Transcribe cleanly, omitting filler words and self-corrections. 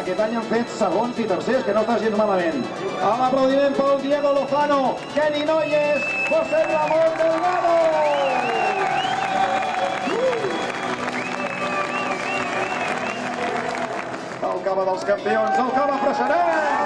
Aquest any han fet segons i tercers, que no està gens malament. Amb l'aplaudiment pel Diego Lozano, Kenny Noyes, José Ramón Delgado. El cava dels campions, el cava Freixenet.